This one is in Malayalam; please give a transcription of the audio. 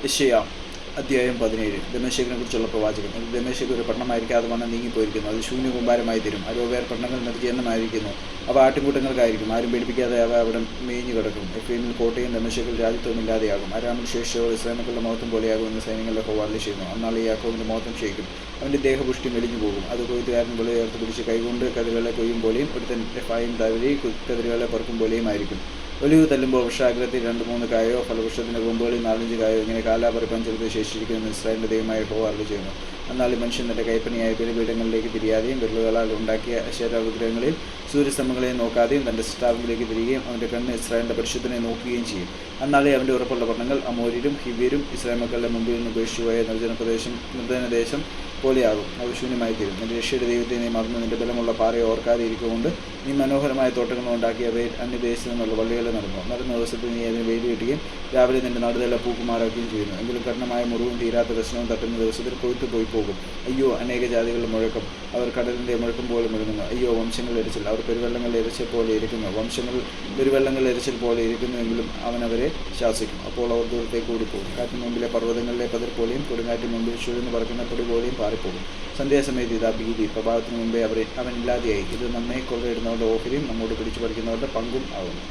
യെശയ്യാ അധ്യായം 17 ദമേശക്കിനെ കുറിച്ചുള്ള പ്രവാചകൻ. ദമേശക്ക് ഒരു പട്ടണമായിരിക്കാതെ വണ്ണം നീങ്ങിപ്പോയിരിക്കുന്നു. അത് ശൂന്യകൂമ്പാരമായി തീരും. അരോവേർ പട്ടണങ്ങൾ നിർജ്ജീർണ്ണമായിരിക്കുന്നു. അവ ആട്ടിൻകൂട്ടങ്ങൾക്കായിരിക്കും. ആരും പേടിപ്പിക്കാതെ അവ അവിടെ മേഞ്ഞു കിടക്കും. എഫ്രൈമിൽ കോട്ടയും ദമേശക്കിൽ രാജ്യത്വം ഇല്ലാതെയാകും. അരാമിൽ ശേഷിച്ചവർ ഇസ്രായേൽ മക്കളുടെ മഹത്വം പോലെയാകുമെന്ന് സൈന്യങ്ങളുടെ യഹോവ അരുളിച്ചെയ്യുന്നു. അന്നാൾ യാക്കോബിന്റെ മഹത്വം ക്ഷയിക്കും. അവന്റെ ദേഹപുഷ്ടി മെലിഞ്ഞു പോകും. അത് കൊയ്ത്തുകാരൻ വിള ഉയർത്തി പിടിച്ച് കൈകൊണ്ട് കതിരുകളെ കൊയ്യും പോലെയും ഒരുത്തൻ എഫ്രൈം തവരി കതിരുകളെ പറക്കും പോലെയും ആയിരിക്കും. ഒലിവ് തല്ലുമ്പോൾ വൃക്ഷാഗ്രത്തിൽ 2-3 കായോ ഫലവൃക്ഷത്തിൻ്റെ കൊമ്പുകളിൽ 4-5 കായോ ഇങ്ങനെ കാലാപറിപ്പാൻ ചിലത് ശേഷിച്ചിരിക്കുമെന്ന് ഇസ്രായേലിൻ്റെ ദൈവമായ യഹോവ അരുളിച്ചെയ്യുന്നു. എന്നാൽ മനുഷ്യൻ തൻ്റെ കൈപ്പണിയായ ബലിപീഠങ്ങളിലേക്ക് തിരിയാതെയും വിരലുകളാൽ ഉണ്ടാക്കിയ അശേര വിഗ്രഹങ്ങളെയും സൂര്യസ്തംഭങ്ങളെയും നോക്കാതെയും തൻ്റെ സൃഷ്ടാവിലേക്ക് തിരികെയും അവൻ്റെ കണ്ണ് ഇസ്രായേലിൻ്റെ പരിശുദ്ധനെ നോക്കുകയും ചെയ്യും. അന്നാളെ അവൻ്റെ ഉറപ്പുള്ള പട്ടണങ്ങൾ അമോര്യരും ഹിവ്യരും ഇസ്രായേൽ മക്കളുടെ മുമ്പിൽ നിന്ന് ഉപേക്ഷിച്ചുപോയ നിർജ്ജനദേശം പോലെയാകും. അവ ശൂന്യമായി തീരും. നിന്റെ രക്ഷയുടെ ദൈവത്തെ നീ മറന്ന് നിന്റെ ബലമുള്ള പാറയെ ഓർക്കാതെ ഇരിക്കുകൊണ്ട് നീ മനോഹരമായ തോട്ടങ്ങൾ ഉണ്ടാക്കി അവയിൽ അന്യദേശത്തു നിന്നുള്ള വള്ളികളെ നടന്ന ദിവസത്തിൽ നീ അതിന് വെയിൽ കിട്ടുകയും രാവിലെ നിന്റെ നടുതെല്ലാം പൂക്കുമാറാക്കുകയും ചെയ്യുന്നു. എങ്കിലും കഠിനമായ മുറിവും തീരാത്ത പ്രശ്നവും തട്ടുന്ന ദിവസത്തിൽ കൊയ്ത്തു പോയി പോകും. അയ്യോ, അനേക ജാതികളുടെ മുഴക്കം, അവർ കടലിൻ്റെ മുഴക്കം പോലെ മുഴങ്ങുന്നു. അയ്യോ, വംശങ്ങളുടെ എരിച്ചിൽ, അവർ പെരുവെള്ളങ്ങളുടെ എരിച്ചിൽ പോലെ ഇരിക്കുന്നു. വംശങ്ങൾ പെരുവെള്ളങ്ങളുടെ എരിച്ചിൽ പോലെ ഇരിക്കുന്നുവെങ്കിലും അവൻ അവരെ ശാസിക്കും. അപ്പോൾ അവർ ദൂരത്തേക്ക് ഓടിപ്പോകും. കാറ്റിന് മുമ്പിലെ പർവ്വതങ്ങളിലെ പതിർ പോലെയും കൊടുങ്കാറ്റിന് മുമ്പിൽ ചുഴന്ന് പറക്കുന്ന പൊടി പോലെയും പാറിപ്പോകും. സന്ധ്യാസമയത്ത് ഇതാ ഭീതി, പ്രഭാതത്തിന് മുമ്പേ അവൻ ഇല്ലാതെയായി. ഇത് നമ്മെ കൊള്ളയിടുന്നവരുടെ ഓഹരിയും നമ്മോട് പിടിച്ചു പറിക്കുന്നവരുടെ പങ്കും ആകുന്നു.